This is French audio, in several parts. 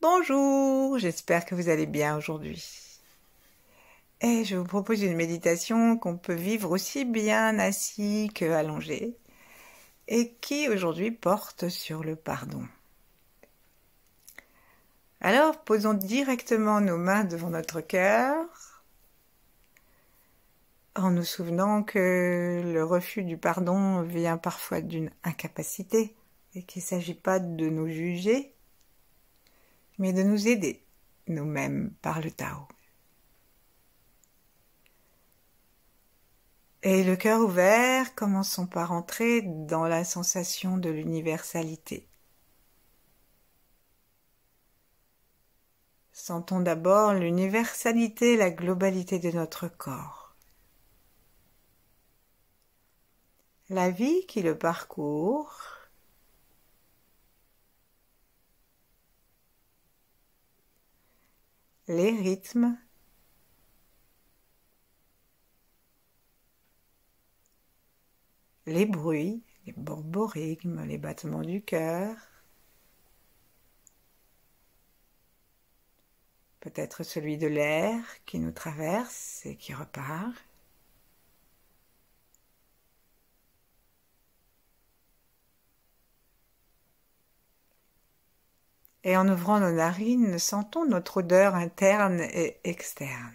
Bonjour, j'espère que vous allez bien aujourd'hui. Et je vous propose une méditation qu'on peut vivre aussi bien assis que allongé et qui aujourd'hui porte sur le pardon. Alors, posons directement nos mains devant notre cœur en nous souvenant que le refus du pardon vient parfois d'une incapacité et qu'il ne s'agit pas de nous juger, mais de nous aider nous-mêmes par le Tao. Et le cœur ouvert, commençons par entrer dans la sensation de l'universalité. Sentons d'abord l'universalité, la globalité de notre corps. La vie qui le parcourt, les rythmes, les bruits, les borborigmes, les battements du cœur, peut-être celui de l'air qui nous traverse et qui repart. Et en ouvrant nos narines, sentons notre odeur interne et externe.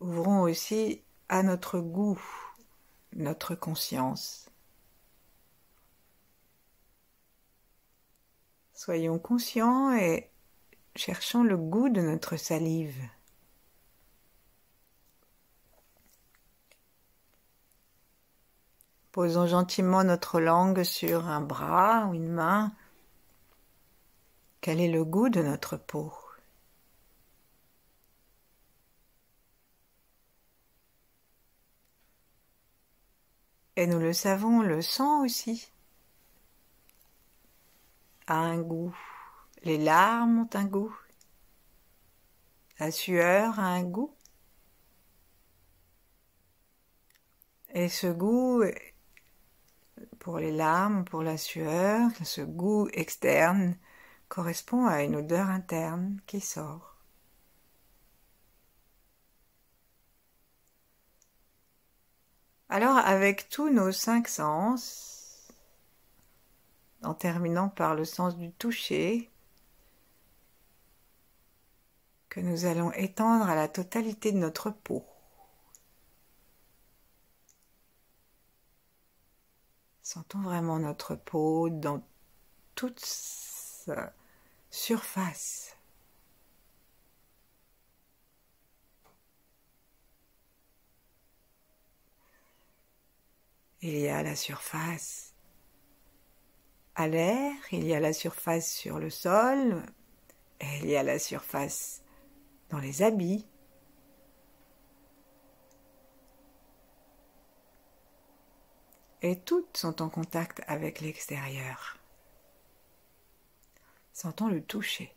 Ouvrons aussi à notre goût, notre conscience. Soyons conscients et cherchons le goût de notre salive. Posons gentiment notre langue sur un bras ou une main. Quel est le goût de notre peau ? Et nous le savons, le sang aussi a un goût. Les larmes ont un goût. La sueur a un goût. Et ce goût, pour les larmes, pour la sueur, ce goût externe correspond à une odeur interne qui sort. Alors, avec tous nos 5 sens, en terminant par le sens du toucher, que nous allons étendre à la totalité de notre peau. Sentons vraiment notre peau dans toute sa surface. Il y a la surface à l'air, il y a la surface sur le sol, et il y a la surface dans les habits. Et toutes sont en contact avec l'extérieur. Sentons le toucher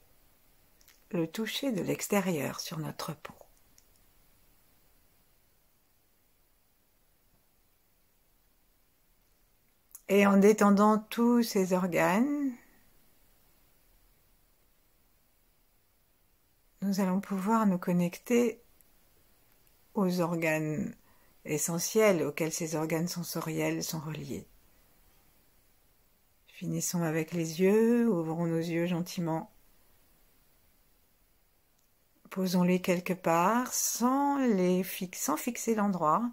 de l'extérieur sur notre peau. Et en détendant tous ces organes, nous allons pouvoir nous connecter aux organes essentiels auxquels ces organes sensoriels sont reliés. Finissons avec les yeux, ouvrons nos yeux gentiment. Posons-les quelque part sans fixer l'endroit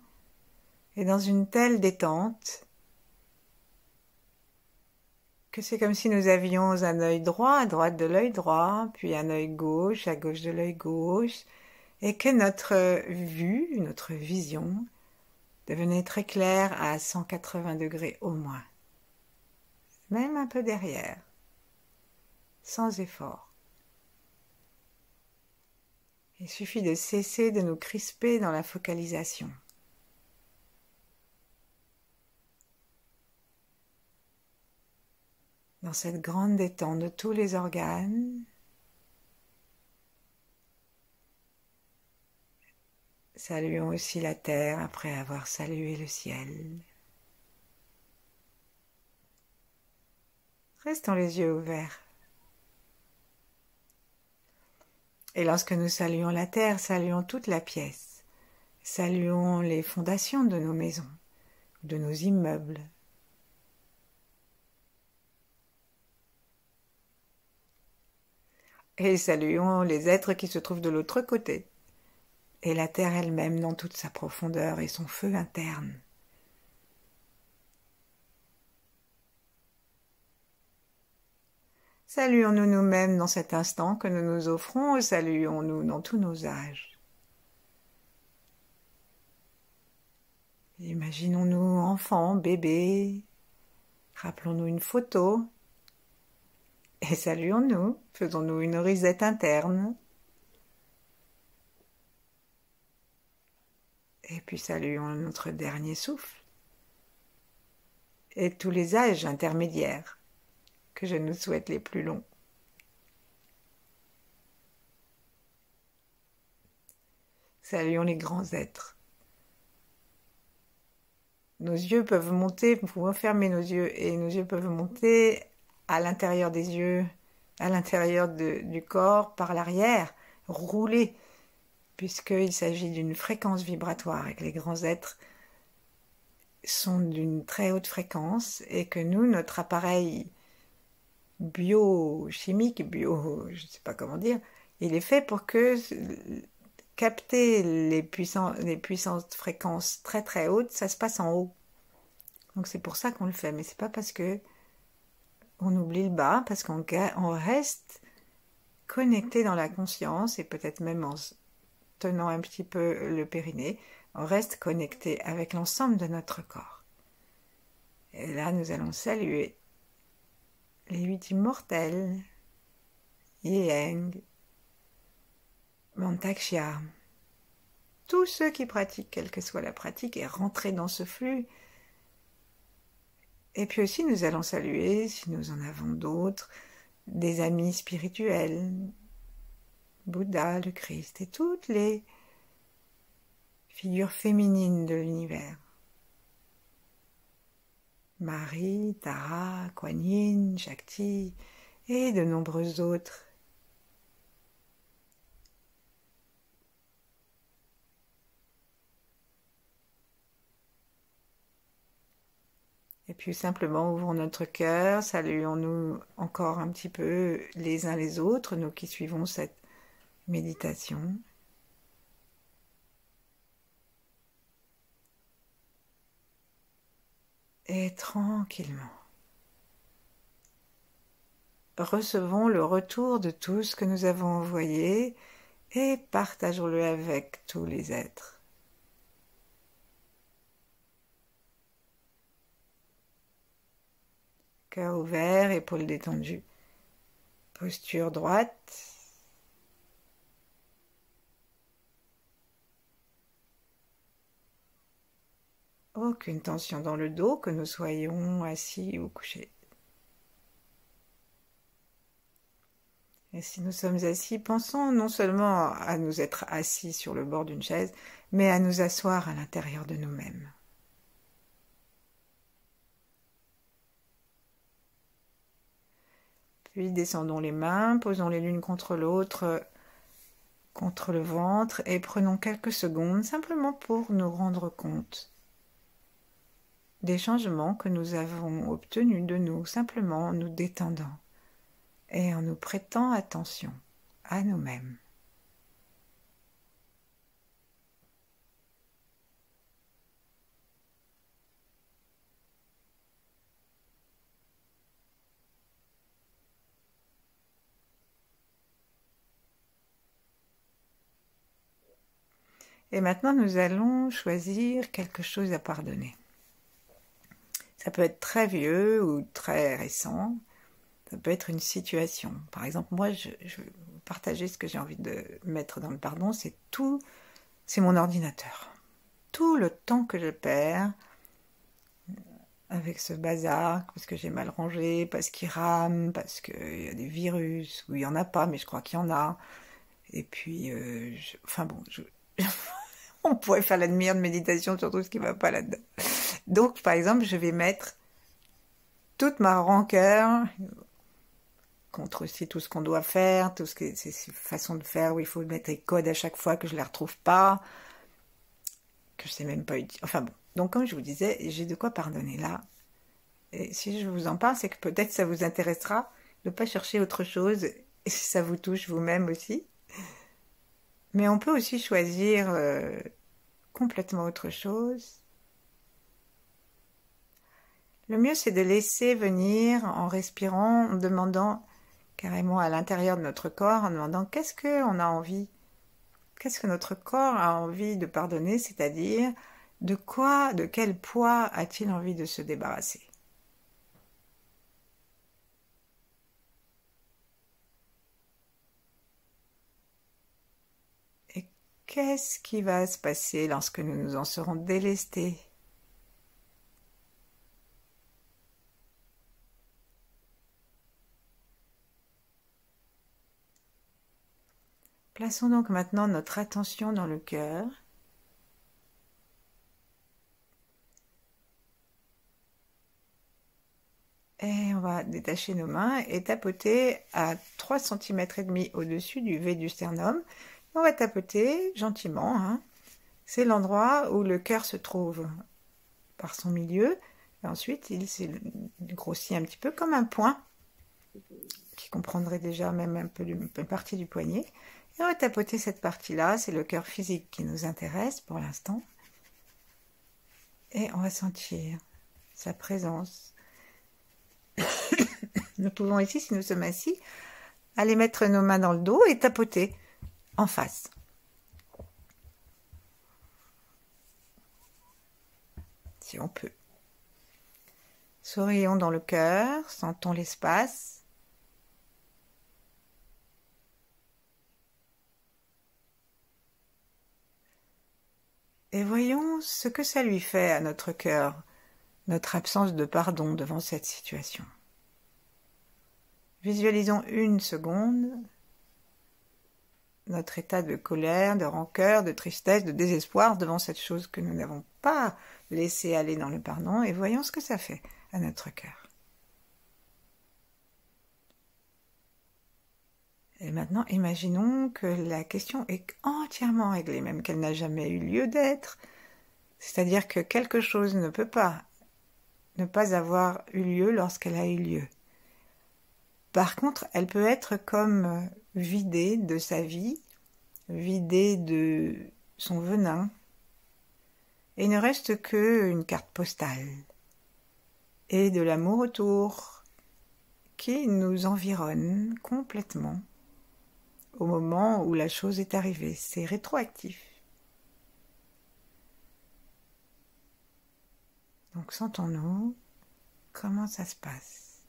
et dans une telle détente que c'est comme si nous avions un œil droit à droite de l'œil droit, puis un œil gauche à gauche de l'œil gauche, et que notre vue, notre vision, devenait très claire à 180 degrés au moins, même un peu derrière, sans effort. Il suffit de cesser de nous crisper dans la focalisation. Dans cette grande détente de tous les organes, Saluons aussi la terre après avoir salué le ciel. Restons les yeux ouverts. Et lorsque nous saluons la terre, saluons toute la pièce. Saluons les fondations de nos maisons, de nos immeubles. Et saluons les êtres qui se trouvent de l'autre côté. Et la terre elle-même dans toute sa profondeur et son feu interne. Saluons-nous nous-mêmes dans cet instant que nous nous offrons et saluons-nous dans tous nos âges. Imaginons-nous enfants, bébés, rappelons-nous une photo et saluons-nous, faisons-nous une risette interne. Et puis saluons notre dernier souffle et tous les âges intermédiaires que je nous souhaite les plus longs. Saluons les grands êtres. Nos yeux peuvent monter, nous pouvons fermer nos yeux et nos yeux peuvent monter à l'intérieur des yeux, à l'intérieur du corps, par l'arrière, rouler, puisqu'il s'agit d'une fréquence vibratoire et que les grands êtres sont d'une très haute fréquence et que nous, notre appareil biochimique, je ne sais pas comment dire, il est fait pour que capter les puissantes fréquences très très hautes, ça se passe en haut. Donc c'est pour ça qu'on le fait, mais c'est pas parce que on oublie le bas, parce qu'on reste connecté dans la conscience et peut-être même en tenant un petit peu le périnée, on reste connecté avec l'ensemble de notre corps. Et là, nous allons saluer les 8 immortels, Yang, Mantakshya, tous ceux qui pratiquent, quelle que soit la pratique, et rentrer dans ce flux. Et puis aussi, nous allons saluer, si nous en avons d'autres, des amis spirituels, Bouddha, le Christ, et toutes les figures féminines de l'univers. Marie, Tara, Kuan Yin, Shakti, et de nombreux autres. Et puis simplement ouvrons notre cœur, saluons-nous encore un petit peu les uns les autres, nous qui suivons cette méditation. Et tranquillement, recevons le retour de tout ce que nous avons envoyé et partageons-le avec tous les êtres. Cœur ouvert, épaules détendues, posture droite. Aucune tension dans le dos, que nous soyons assis ou couchés. Et si nous sommes assis, pensons non seulement à nous être assis sur le bord d'une chaise, mais à nous asseoir à l'intérieur de nous-mêmes. Puis descendons les mains, posons-les l'une contre l'autre, contre le ventre, et prenons quelques secondes simplement pour nous rendre compte des changements que nous avons obtenus de nous, simplement en nous détendant et en nous prêtant attention à nous-mêmes. Et maintenant, nous allons choisir quelque chose à pardonner. Ça peut être très vieux ou très récent. Ça peut être une situation. Par exemple, moi, je vais partager ce que j'ai envie de mettre dans le pardon, c'est mon ordinateur. Tout le temps que je perds avec ce bazar, parce que j'ai mal rangé, parce qu'il rame, parce qu'il y a des virus, ou il n'y en a pas, mais je crois qu'il y en a. Et puis, On pourrait faire la demi-heure de méditation sur tout ce qui ne va pas là-dedans. Donc, par exemple, je vais mettre toute ma rancœur contre aussi tout ce qu'on doit faire, tout ce que c'est ces façons de faire où il faut mettre les codes à chaque fois que je ne les retrouve pas, que je sais même pas utiliser. Enfin bon. Donc, comme je vous disais, j'ai de quoi pardonner là. Et si je vous en parle, c'est que peut-être ça vous intéressera de ne pas chercher autre chose, et si ça vous touche vous-même aussi. Mais on peut aussi choisir complètement autre chose. Le mieux, c'est de laisser venir en respirant, en demandant carrément à l'intérieur de notre corps, en demandant qu'est-ce qu'on a envie, qu'est-ce que notre corps a envie de pardonner, c'est-à-dire de quoi, de quel poids a-t-il envie de se débarrasser. Et qu'est-ce qui va se passer lorsque nous nous en serons délestés ? Plaçons donc maintenant notre attention dans le cœur. Et on va détacher nos mains et tapoter à 3,5 cm au-dessus du V du sternum. On va tapoter gentiment. Hein. C'est l'endroit où le cœur se trouve par son milieu. Et ensuite, il s'est grossi un petit peu comme un poing, qui comprendrait déjà même un peu une partie du poignet. Et on va tapoter cette partie-là. C'est le cœur physique qui nous intéresse pour l'instant. Et on va sentir sa présence. Nous pouvons ici, si nous sommes assis, aller mettre nos mains dans le dos et tapoter en face. Si on peut. Sourions dans le cœur, sentons l'espace. Et voyons ce que ça lui fait à notre cœur, notre absence de pardon devant cette situation. Visualisons une seconde notre état de colère, de rancœur, de tristesse, de désespoir devant cette chose que nous n'avons pas laissée aller dans le pardon et voyons ce que ça fait à notre cœur. Et maintenant, imaginons que la question est entièrement réglée, même qu'elle n'a jamais eu lieu d'être. C'est-à-dire que quelque chose ne peut pas ne pas avoir eu lieu lorsqu'elle a eu lieu. Par contre, elle peut être comme vidée de sa vie, vidée de son venin, et il ne reste qu'une carte postale, et de l'amour autour, qui nous environne complètement au moment où la chose est arrivée. C'est rétroactif. Donc sentons-nous comment ça se passe.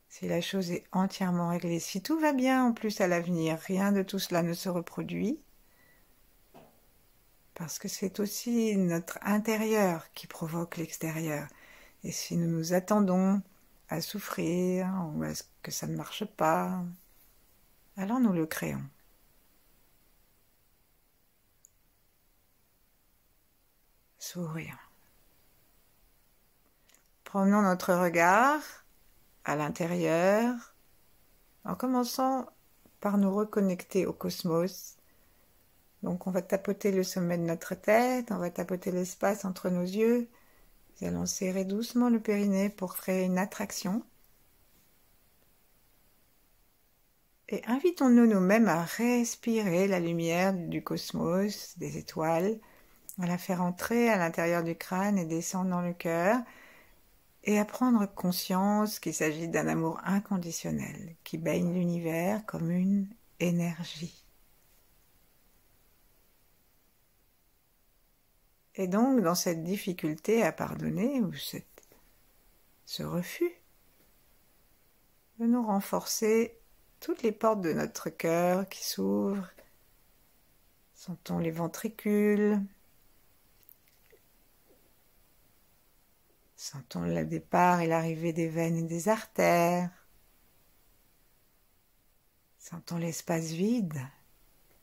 Si la chose est entièrement réglée, si tout va bien en plus à l'avenir, rien de tout cela ne se reproduit, parce que c'est aussi notre intérieur qui provoque l'extérieur. Et si nous nous attendons à souffrir ou à ce que ça ne marche pas, alors nous le créons. Sourions. Promenons notre regard à l'intérieur, en commençant par nous reconnecter au cosmos. Donc on va tapoter le sommet de notre tête, on va tapoter l'espace entre nos yeux. Nous allons serrer doucement le périnée pour créer une attraction. Et invitons-nous nous-mêmes à respirer la lumière du cosmos, des étoiles, à la faire entrer à l'intérieur du crâne et descendre dans le cœur, et à prendre conscience qu'il s'agit d'un amour inconditionnel qui baigne l'univers comme une énergie. Et donc, dans cette difficulté à pardonner, ou ce refus, de nous renforcer toutes les portes de notre cœur qui s'ouvrent. Sentons les ventricules. Sentons le départ et l'arrivée des veines et des artères. Sentons l'espace vide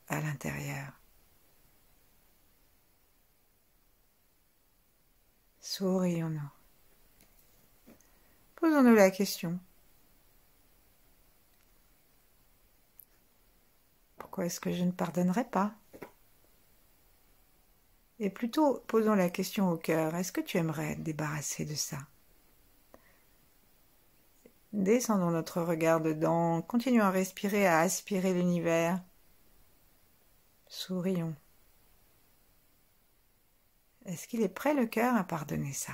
à l'intérieur. Sourions-nous. Posons-nous la question. Pourquoi est-ce que je ne pardonnerai pas? Et plutôt, posons la question au cœur. Est-ce que tu aimerais te débarrasser de ça? Descendons notre regard dedans. Continuons à respirer, à aspirer l'univers. Sourions. Est-ce qu'il est prêt, le cœur, à pardonner ça?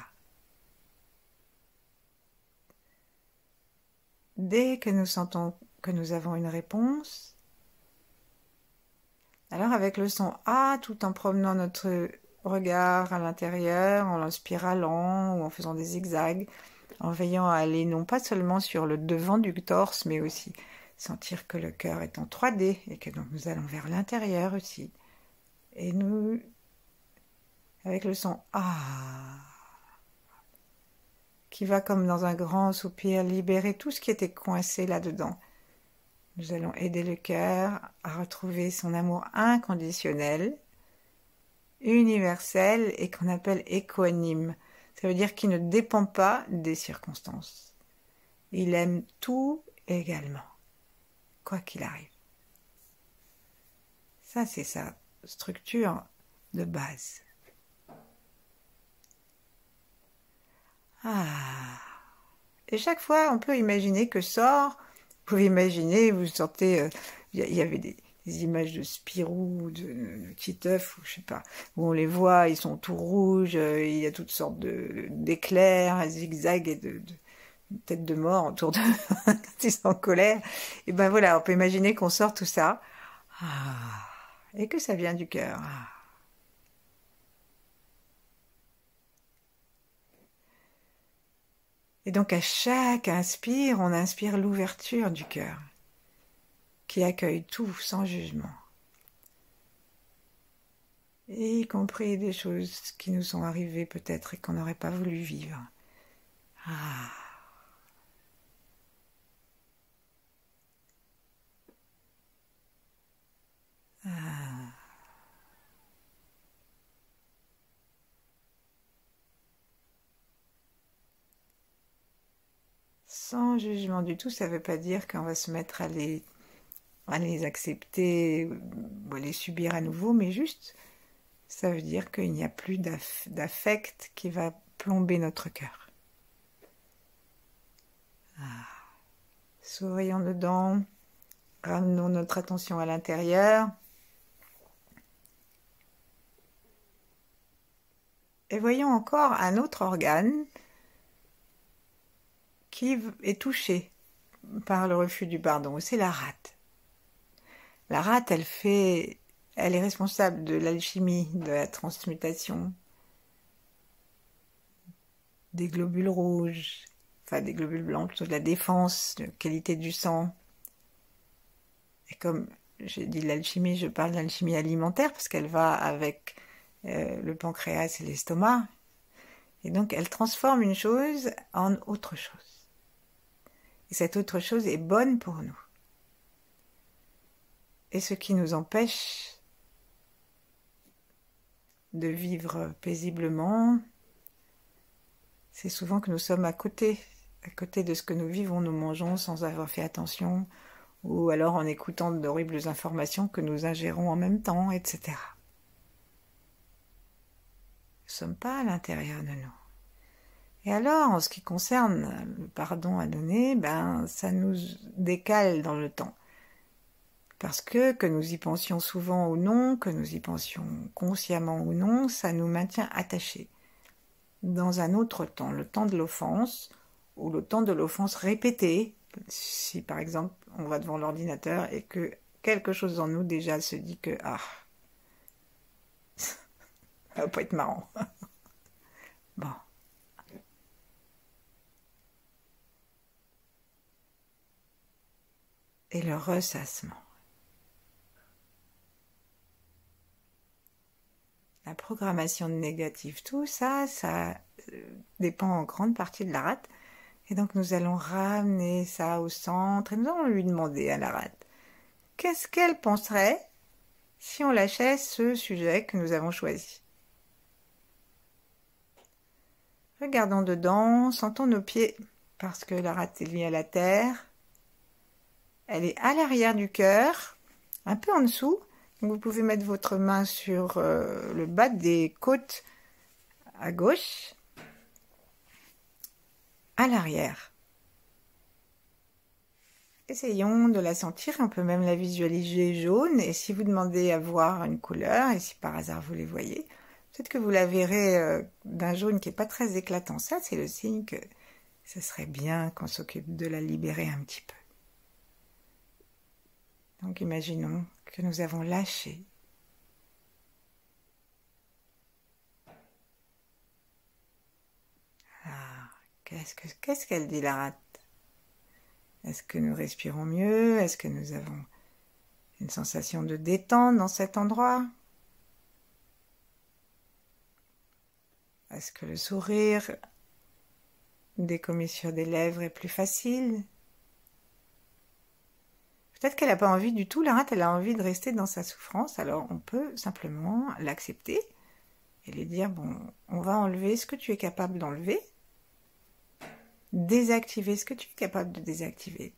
Dès que nous sentons que nous avons une réponse, alors avec le son A, tout en promenant notre regard à l'intérieur, en le spiralant ou en faisant des zigzags, en veillant à aller non pas seulement sur le devant du torse, mais aussi sentir que le cœur est en 3D et que donc nous allons vers l'intérieur aussi. Et nous, avec le son A, qui va comme dans un grand soupir libérer tout ce qui était coincé là-dedans. Nous allons aider le cœur à retrouver son amour inconditionnel, universel et qu'on appelle équanime. Ça veut dire qu'il ne dépend pas des circonstances. Il aime tout également, quoi qu'il arrive. Ça, c'est sa structure de base. Et chaque fois, on peut imaginer que sort. Vous pouvez imaginer, vous sentez, il y avait des images de Spirou, de Titeuf, ou je sais pas, où on les voit, ils sont tout rouges, il y a toutes sortes d'éclairs, zigzags et de têtes de mort autour de quand ils sont en colère. Et ben voilà, on peut imaginer qu'on sort tout ça, et que ça vient du cœur. Et donc à chaque inspire, on inspire l'ouverture du cœur, qui accueille tout sans jugement, y compris des choses qui nous sont arrivées peut-être et qu'on n'aurait pas voulu vivre. Sans jugement du tout, ça ne veut pas dire qu'on va se mettre à les accepter ou à les subir à nouveau, mais juste, ça veut dire qu'il n'y a plus d'affect qui va plomber notre cœur. Sourions dedans, ramenons notre attention à l'intérieur. Et voyons encore un autre organe qui est touché par le refus du pardon, c'est la rate. La rate, elle est responsable de l'alchimie, de la transmutation, des globules rouges, enfin des globules blancs, plutôt de la défense, de la qualité du sang. Et comme j'ai dit l'alchimie, je parle d'alchimie alimentaire parce qu'elle va avec le pancréas et l'estomac. Et donc elle transforme une chose en autre chose. Et cette autre chose est bonne pour nous. Et ce qui nous empêche de vivre paisiblement, c'est souvent que nous sommes à côté de ce que nous vivons, nous mangeons sans avoir fait attention, ou alors en écoutant d'horribles informations que nous ingérons en même temps, etc. Nous ne sommes pas à l'intérieur de nous. Et alors, en ce qui concerne le pardon à donner, ça nous décale dans le temps. Parce que nous y pensions souvent ou non, que nous y pensions consciemment ou non, ça nous maintient attachés dans un autre temps, le temps de l'offense, ou le temps de l'offense répétée. Si par exemple on va devant l'ordinateur et que quelque chose en nous déjà se dit que ça va pas être marrant. Bon. Et le ressassement. La programmation négative, tout ça, dépend en grande partie de la rate. Et donc nous allons ramener ça au centre et nous allons lui demander à la rate, qu'est-ce qu'elle penserait si on lâchait ce sujet que nous avons choisi? Regardons dedans, sentons nos pieds, parce que la rate est liée à la terre. Elle est à l'arrière du cœur, un peu en dessous. Donc vous pouvez mettre votre main sur le bas des côtes à gauche, à l'arrière. Essayons de la sentir, on peut même la visualiser jaune, et si vous demandez à voir une couleur, et si par hasard vous les voyez, peut-être que vous la verrez d'un jaune qui n'est pas très éclatant. Ça, c'est le signe que ce serait bien qu'on s'occupe de la libérer un petit peu. Donc imaginons que nous avons lâché. Ah, qu'est-ce qu'elle dit, la rate? Est-ce que nous respirons mieux? Est-ce que nous avons une sensation de détente dans cet endroit? Est-ce que le sourire décommissure des lèvres est plus facile? Peut-être qu'elle n'a pas envie du tout, la rate, elle a envie de rester dans sa souffrance, alors on peut simplement l'accepter et lui dire, bon, on va enlever ce que tu es capable d'enlever, désactiver ce que tu es capable de désactiver.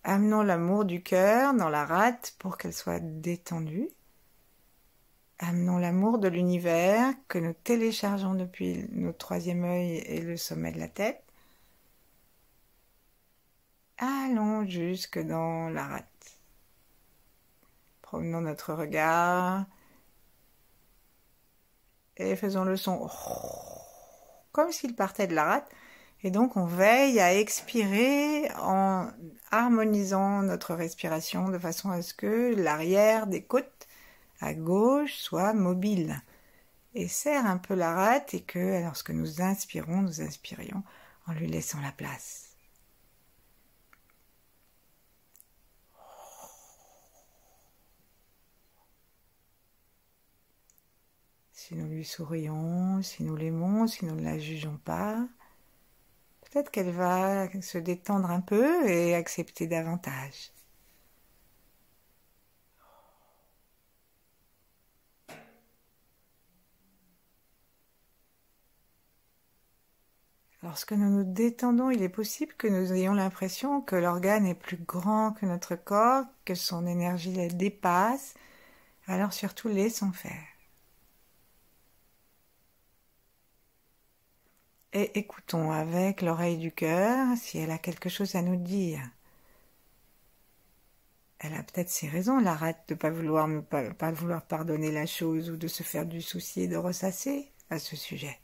Amenons l'amour du cœur dans la rate pour qu'elle soit détendue. Amenons l'amour de l'univers que nous téléchargeons depuis notre troisième œil et le sommet de la tête. Allons jusque dans la rate. Promenons notre regard et faisons le son comme s'il partait de la rate. Et donc on veille à expirer en harmonisant notre respiration de façon à ce que l'arrière des côtes à gauche soit mobile. Et serre un peu la rate et que lorsque nous inspirons, nous inspirions en lui laissant la place. Si nous lui sourions, si nous l'aimons, si nous ne la jugeons pas, peut-être qu'elle va se détendre un peu et accepter davantage. Lorsque nous nous détendons, il est possible que nous ayons l'impression que l'organe est plus grand que notre corps, que son énergie la dépasse. Alors surtout laissons faire. Et écoutons avec l'oreille du cœur si elle a quelque chose à nous dire. Elle a peut-être ses raisons, la rate, de pas vouloir pardonner la chose ou de se faire du souci et de ressasser à ce sujet.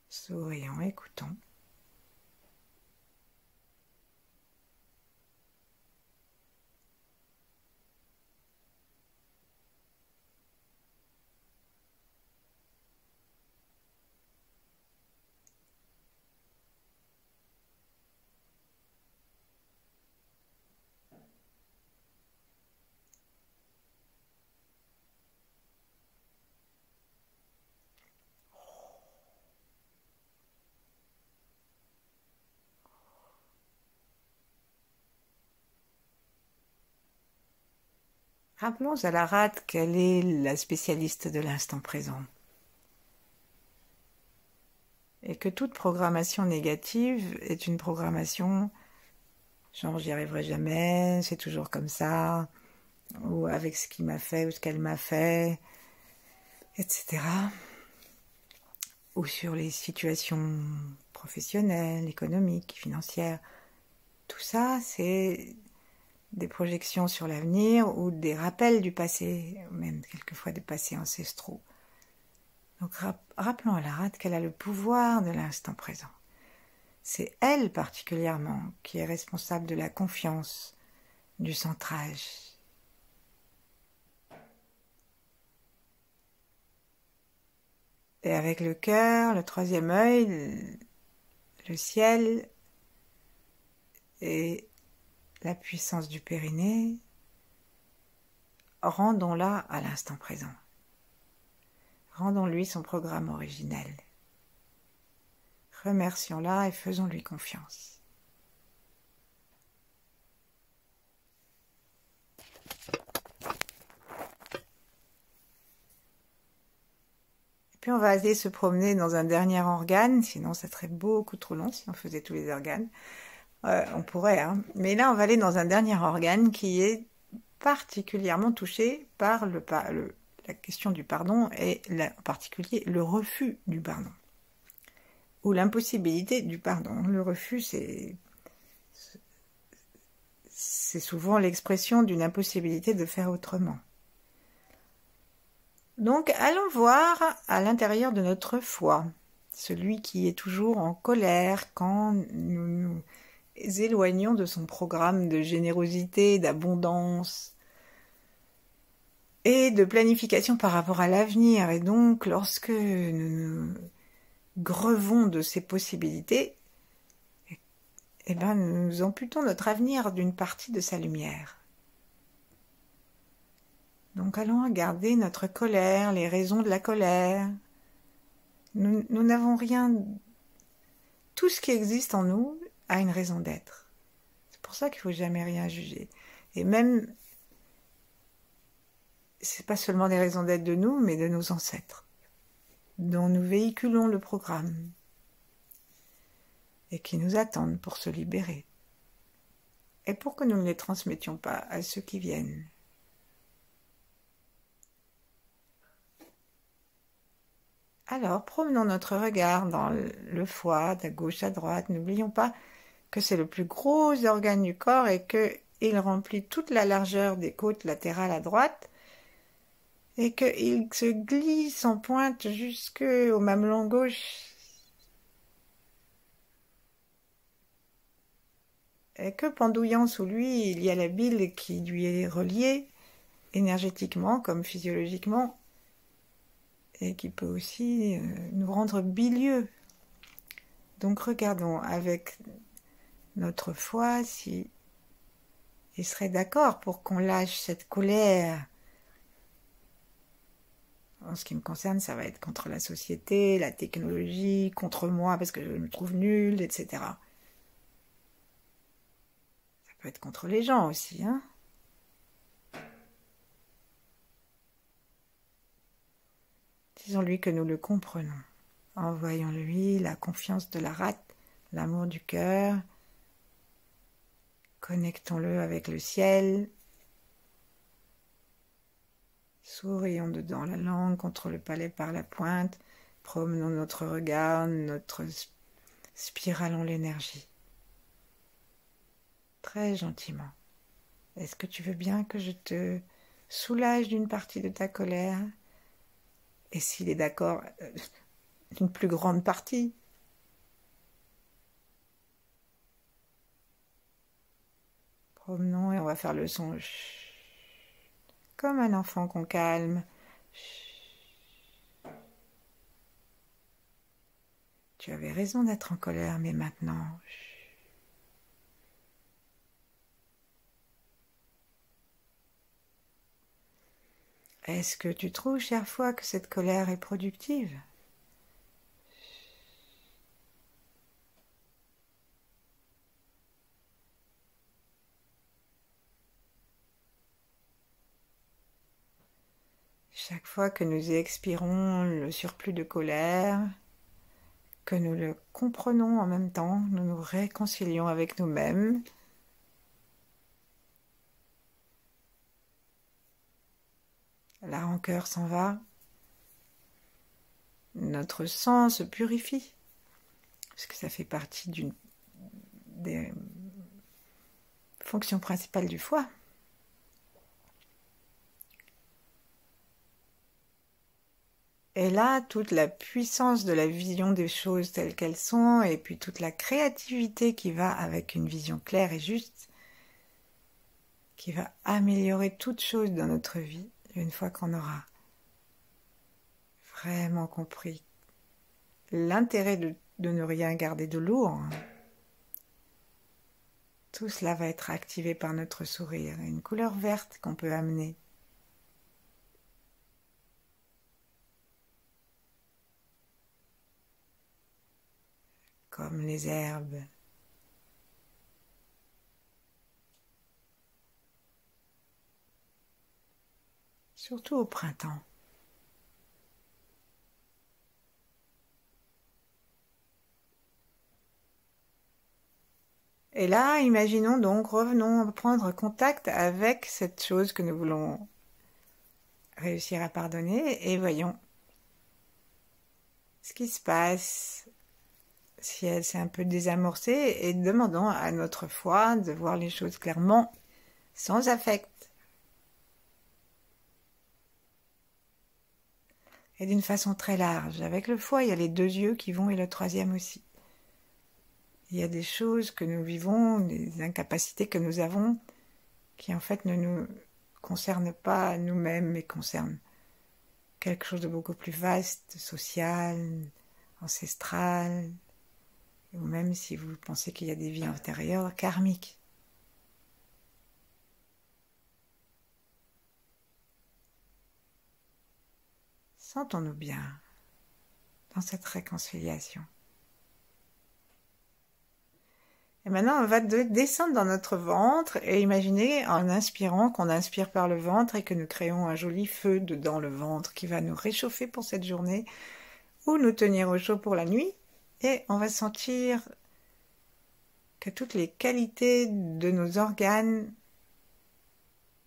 Sourions, écoutons. Rappelons à la rate qu'elle est la spécialiste de l'instant présent. Et que toute programmation négative est une programmation genre j'y arriverai jamais, c'est toujours comme ça, ou avec ce qu'il m'a fait ou ce qu'elle m'a fait, etc. Ou sur les situations professionnelles, économiques, financières. Tout ça, c'est des projections sur l'avenir ou des rappels du passé, même quelquefois des passés ancestraux. Donc rappelons à la rate qu'elle a le pouvoir de l'instant présent. C'est elle particulièrement qui est responsable de la confiance, du centrage. Et avec le cœur, le troisième œil, le ciel et la puissance du périnée, rendons-la à l'instant présent. Rendons-lui son programme originel. Remercions-la et faisons-lui confiance. Puis on va aller se promener dans un dernier organe, sinon ça serait beaucoup trop long si on faisait tous les organes. On pourrait, hein. Mais là on va aller dans un dernier organe qui est particulièrement touché par la question du pardon et en particulier le refus du pardon. Ou l'impossibilité du pardon. Le refus, c'est souvent l'expression d'une impossibilité de faire autrement. Donc, allons voir à l'intérieur de notre foi, celui qui est toujours en colère quand nous nous éloignons de son programme de générosité, d'abondance et de planification par rapport à l'avenir. Et donc, lorsque nous nous grevons de ces possibilités, eh ben, nous amputons notre avenir d'une partie de sa lumière. Donc allons regarder notre colère, les raisons de la colère. Nous n'avons rien... Tout ce qui existe en nous a une raison d'être. C'est pour ça qu'il ne faut jamais rien juger. Et même, c'est pas seulement des raisons d'être de nous, mais de nos ancêtres, dont nous véhiculons le programme et qui nous attendent pour se libérer. Et pour que nous ne les transmettions pas à ceux qui viennent. Alors, promenons notre regard dans le foie, de gauche à droite. N'oublions pas que c'est le plus gros organe du corps et qu'il remplit toute la largeur des côtes latérales à droite et qu'il se glisse en pointe jusqu'au mamelon gauche et que pendouillant sous lui, il y a la bile qui lui est reliée énergétiquement comme physiologiquement et qui peut aussi nous rendre bilieux. Donc regardons avec notre foi si il serait d'accord pour qu'on lâche cette colère. En ce qui me concerne, ça va être contre la société, la technologie, contre moi parce que je me trouve nulle, etc. Ça peut être contre les gens aussi, hein. Disons-lui que nous le comprenons. Envoyons-lui la confiance de la rate, l'amour du cœur. Connectons-le avec le ciel. Sourions dedans la langue contre le palais par la pointe. Promenons notre regard, spiralons l'énergie. Très gentiment. Est-ce que tu veux bien que je te soulage d'une partie de ta colère ? Et s'il est d'accord, une plus grande partie. Promenons et on va faire le son comme un enfant qu'on calme. Tu avais raison d'être en colère, mais maintenant... Est-ce que tu trouves, chère foi, que cette colère est productive ? Chaque fois que nous expirons le surplus de colère, que nous le comprenons en même temps, nous nous réconcilions avec nous-mêmes. La rancœur s'en va. Notre sang se purifie, parce que ça fait partie des fonctions principales du foie. Et là, toute la puissance de la vision des choses telles qu'elles sont, et puis toute la créativité qui va avec une vision claire et juste, qui va améliorer toute chose dans notre vie, une fois qu'on aura vraiment compris l'intérêt de ne rien garder de lourd. Tout cela va être activé par notre sourire, une couleur verte qu'on peut amener. Comme les herbes. Surtout au printemps. Et là, imaginons donc, revenons prendre contact avec cette chose que nous voulons réussir à pardonner et voyons ce qui se passe si elle s'est un peu désamorcée et demandons à notre foi de voir les choses clairement, sans affect. Et d'une façon très large. Avec le foie, il y a les deux yeux qui vont et le troisième aussi. Il y a des choses que nous vivons, des incapacités que nous avons, qui en fait ne nous concernent pas nous-mêmes, mais concernent quelque chose de beaucoup plus vaste, social, ancestral, ou même si vous pensez qu'il y a des vies antérieures, karmiques. Sentons-nous bien dans cette réconciliation. Et maintenant, on va descendre dans notre ventre et imaginez en inspirant qu'on inspire par le ventre et que nous créons un joli feu dans le ventre qui va nous réchauffer pour cette journée ou nous tenir au chaud pour la nuit. Et on va sentir que toutes les qualités de nos organes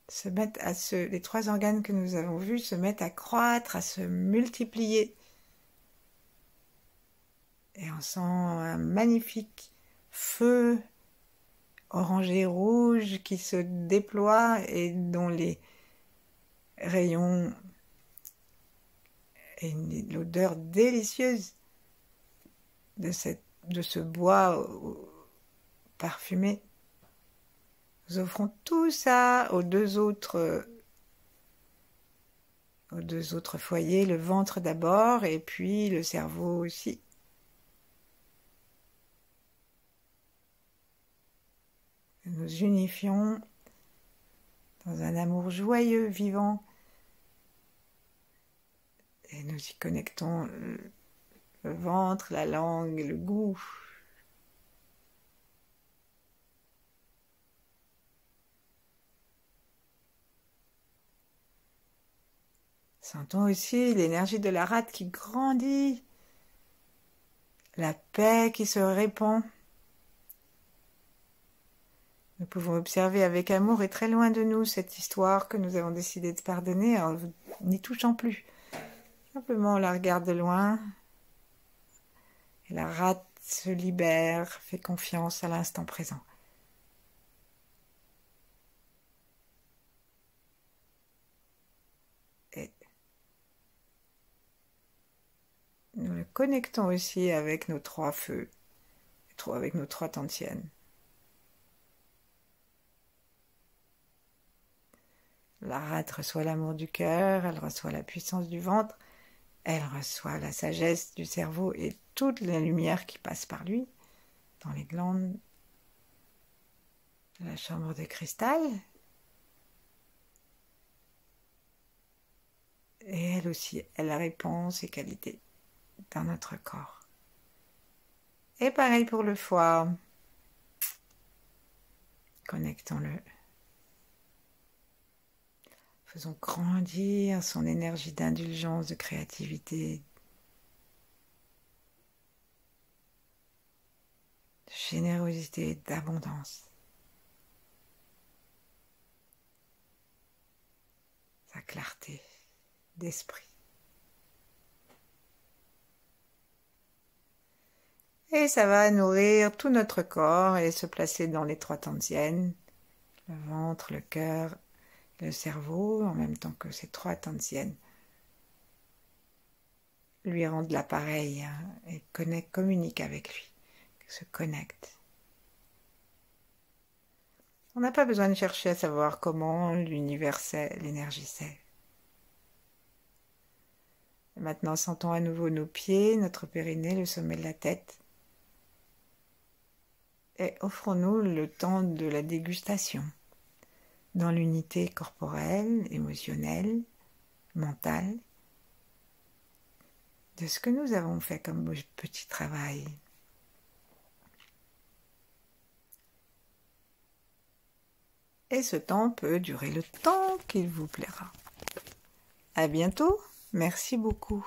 se mettent les 3 organes que nous avons vus se mettent à croître, à se multiplier. Et on sent un magnifique feu orangé rouge qui se déploie et dont les rayons et l'odeur délicieuse de ce bois parfumé. Nous offrons tout ça aux deux autres foyers, le ventre d'abord et puis le cerveau aussi. Nous nous unifions dans un amour joyeux, vivant, et nous y connectons le ventre, la langue, le goût. Sentons aussi l'énergie de la rate qui grandit, la paix qui se répand. Nous pouvons observer avec amour et très loin de nous cette histoire que nous avons décidé de pardonner en n'y touchant plus. Simplement on la regarde de loin et la rate se libère, fait confiance à l'instant présent. Et nous le connectons aussi avec nos 3 feux, avec nos 3 tantiènes. La rate reçoit l'amour du cœur, elle reçoit la puissance du ventre, elle reçoit la sagesse du cerveau et toute la lumière qui passe par lui dans les glandes de la chambre de cristal. Et elle aussi, elle répand ses qualités dans notre corps. Et pareil pour le foie. Connectons-le. Faisons grandir son énergie d'indulgence, de créativité, de générosité, d'abondance. Sa clarté d'esprit. Et ça va nourrir tout notre corps et se placer dans les 3 tantiènes, le ventre, le cœur, le cerveau, en même temps que ces 3 tantiènes lui rendent l'appareil et communique avec lui, se connecte. On n'a pas besoin de chercher à savoir comment l'univers sait, l'énergie sait. Et maintenant, sentons à nouveau nos pieds, notre périnée, le sommet de la tête. Et offrons-nous le temps de la dégustation dans l'unité corporelle, émotionnelle, mentale, de ce que nous avons fait comme petit travail. Et ce temps peut durer le temps qu'il vous plaira. À bientôt, merci beaucoup.